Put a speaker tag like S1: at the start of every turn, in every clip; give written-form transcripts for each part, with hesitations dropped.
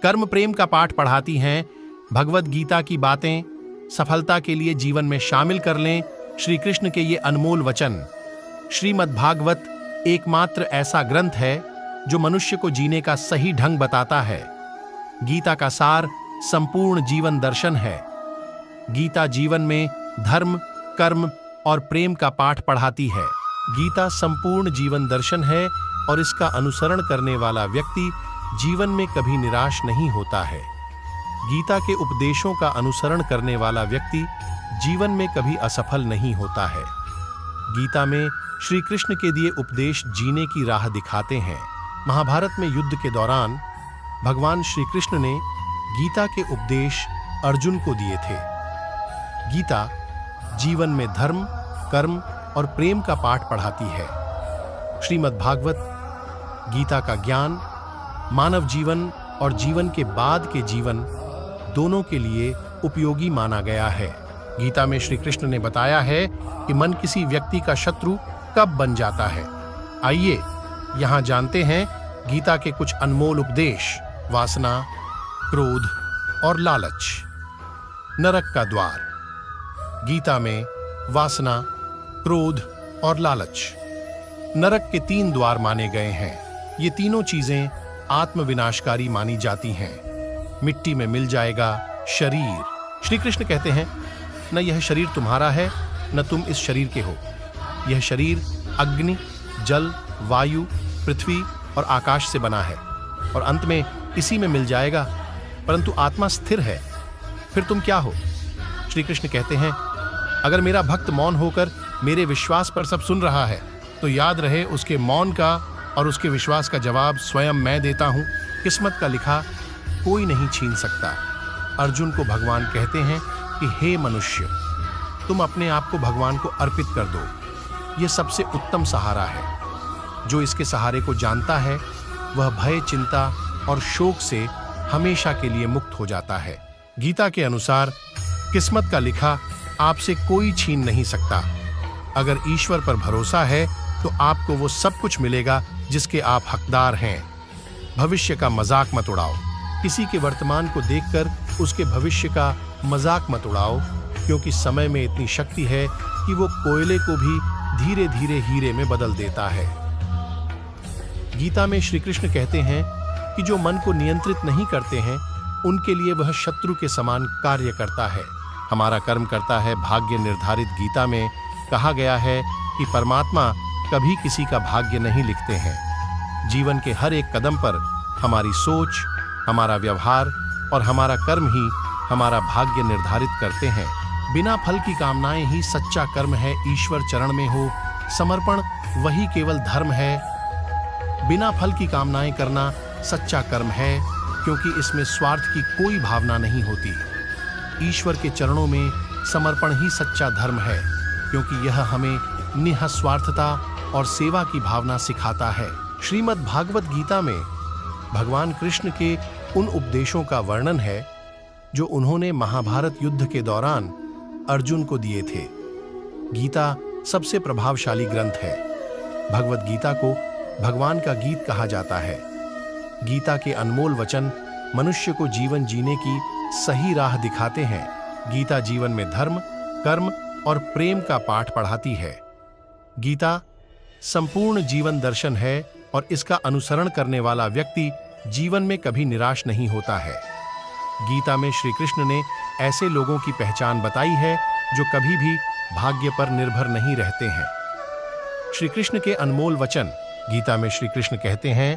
S1: कर्म प्रेम का पाठ पढ़ाती हैं। भगवत गीता की बातें सफलता के लिए जीवन में शामिल कर लें। श्री कृष्ण के ये अनमोल वचन। श्रीमद् भागवत एकमात्र ऐसा ग्रंथ है जो मनुष्य को जीने का सही ढंग बताता है। गीता का सार संपूर्ण जीवन दर्शन है। गीता जीवन में धर्म, कर्म और प्रेम का पाठ पढ़ाती है। गीता संपूर्ण जीवन दर्शन है और इसका अनुसरण करने वाला व्यक्ति जीवन में कभी निराश नहीं होता है। गीता के उपदेशों का अनुसरण करने वाला व्यक्ति जीवन में कभी असफल नहीं होता है। गीता में श्री कृष्ण के दिए उपदेश जीने की राह दिखाते हैं। महाभारत में युद्ध के दौरान भगवान श्री कृष्ण ने गीता के उपदेश अर्जुन को दिए थे। गीता जीवन में धर्म, कर्म और प्रेम का पाठ पढ़ाती है। श्रीमद् भागवत गीता का ज्ञान मानव जीवन और जीवन के बाद के जीवन दोनों के लिए उपयोगी माना गया है। गीता में श्री कृष्ण ने बताया है कि मन किसी व्यक्ति का शत्रु कब बन जाता है। आइए यहाँ जानते हैं गीता के कुछ अनमोल उपदेश। वासना, क्रोध और लालच। नरक का द्वार। गीता में वासना, क्रोध और लालच नरक के 3 द्वार माने गए हैं। ये तीनों चीजें आत्मविनाशकारी मानी जाती हैं। मिट्टी में मिल जाएगा शरीर। श्री कृष्ण कहते हैं, न यह शरीर तुम्हारा है, न तुम इस शरीर के हो। यह शरीर अग्नि, जल, वायु, पृथ्वी और आकाश से बना है और अंत में इसी में मिल जाएगा। परंतु आत्मा स्थिर है। फिर तुम क्या हो? श्री कृष्ण कहते हैं, अगर मेरा भक्त मौन होकर मेरे विश्वास पर सब सुन रहा है तो याद रहे उसके मौन का और उसके विश्वास का जवाब स्वयं मैं देता हूं। किस्मत का लिखा कोई नहीं छीन सकता। अर्जुन को भगवान कहते हैं कि हे मनुष्य, तुम अपने आप को भगवान को अर्पित कर दो। यह सबसे उत्तम सहारा है। जो इसके सहारे को जानता है वह भय, चिंता और शोक से हमेशा के लिए मुक्त हो जाता है। गीता के अनुसार किस्मत का लिखा आपसे कोई छीन नहीं सकता। अगर ईश्वर पर भरोसा है तो आपको वो सब कुछ मिलेगा जिसके आप हकदार हैं। भविष्य का मजाक मत उड़ाओ। किसी के वर्तमान को देखकर उसके भविष्य का मजाक मत उड़ाओ, क्योंकि समय में इतनी शक्ति है कि वो कोयले को भी धीरे धीरे हीरे में बदल देता है। गीता में श्री कृष्ण कहते हैं कि जो मन को नियंत्रित नहीं करते हैं उनके लिए वह शत्रु के समान कार्य करता है। हमारा कर्म करता है भाग्य निर्धारित। गीता में कहा गया है कि परमात्मा कभी किसी का भाग्य नहीं लिखते हैं। जीवन के हर एक कदम पर हमारी सोच, हमारा व्यवहार और हमारा कर्म ही हमारा भाग्य निर्धारित करते हैं। बिना फल की कामनाएं ही सच्चा कर्म है। ईश्वर चरण में हो समर्पण वही केवल धर्म है। बिना फल की कामनाएं करना सच्चा कर्म है, क्योंकि इसमें स्वार्थ की कोई भावना नहीं होती। ईश्वर के चरणों में समर्पण ही सच्चा धर्म है, क्योंकि यह हमें निःस्वार्थता और सेवा की भावना सिखाता है। श्रीमद् भागवत गीता में भगवान कृष्ण के उन उपदेशों का वर्णन है जो उन्होंने महाभारत युद्ध के दौरान अर्जुन को दिए थे। गीता सबसे प्रभावशाली ग्रंथ है। भगवत गीता को भगवान का गीत कहा जाता है। गीता के अनमोल वचन मनुष्य को जीवन जीने की सही राह दिखाते हैं। गीता जीवन में धर्म, कर्म और प्रेम का पाठ पढ़ाती है। गीता संपूर्ण जीवन दर्शन है और इसका अनुसरण करने वाला व्यक्ति जीवन में कभी निराश नहीं होता है। गीता में श्री कृष्ण ने ऐसे लोगों की पहचान बताई है जो कभी भी भाग्य पर निर्भर नहीं रहते हैं। श्री कृष्ण के अनमोल वचन। गीता में श्री कृष्ण कहते हैं,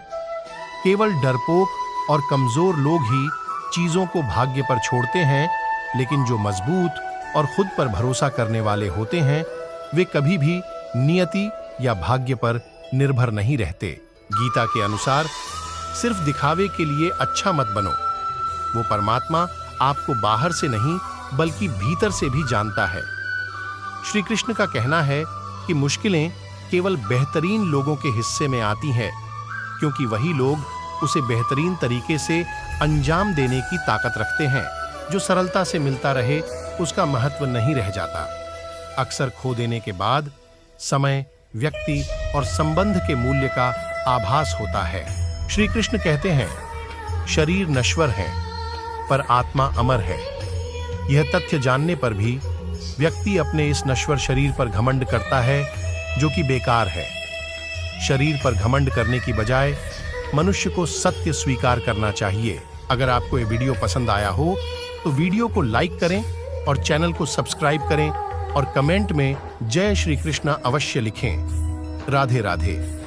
S1: केवल डरपोक और कमजोर लोग ही चीजों को भाग्य पर छोड़ते हैं, लेकिन जो मजबूत और खुद पर भरोसा करने वाले होते हैं वे कभी भी नियति या भाग्य पर निर्भर नहीं रहते। गीता के अनुसार सिर्फ दिखावे के लिए अच्छा मत बनो। वो परमात्मा आपको बाहर से नहीं बल्कि भीतर से भी जानता है। श्री कृष्ण का कहना है कि मुश्किलें केवल बेहतरीन लोगों के हिस्से में आती हैं, क्योंकि वही लोग उसे बेहतरीन तरीके से अंजाम देने की ताकत रखते हैं। जो सरलता से मिलता रहे उसका महत्व नहीं रह जाता। अक्सर खो देने के बाद समय, व्यक्ति और संबंध के मूल्य का आभास होता है। श्री कृष्ण कहते हैं, शरीर नश्वर है पर आत्मा अमर है। यह तथ्य जानने पर भी व्यक्ति अपने इस नश्वर शरीर पर घमंड करता है, जो कि बेकार है। शरीर पर घमंड करने की बजाय मनुष्य को सत्य स्वीकार करना चाहिए। अगर आपको यह वीडियो पसंद आया हो तो वीडियो को लाइक करें और चैनल को सब्सक्राइब करें और कमेंट में जय श्री कृष्ण अवश्य लिखें। राधे राधे।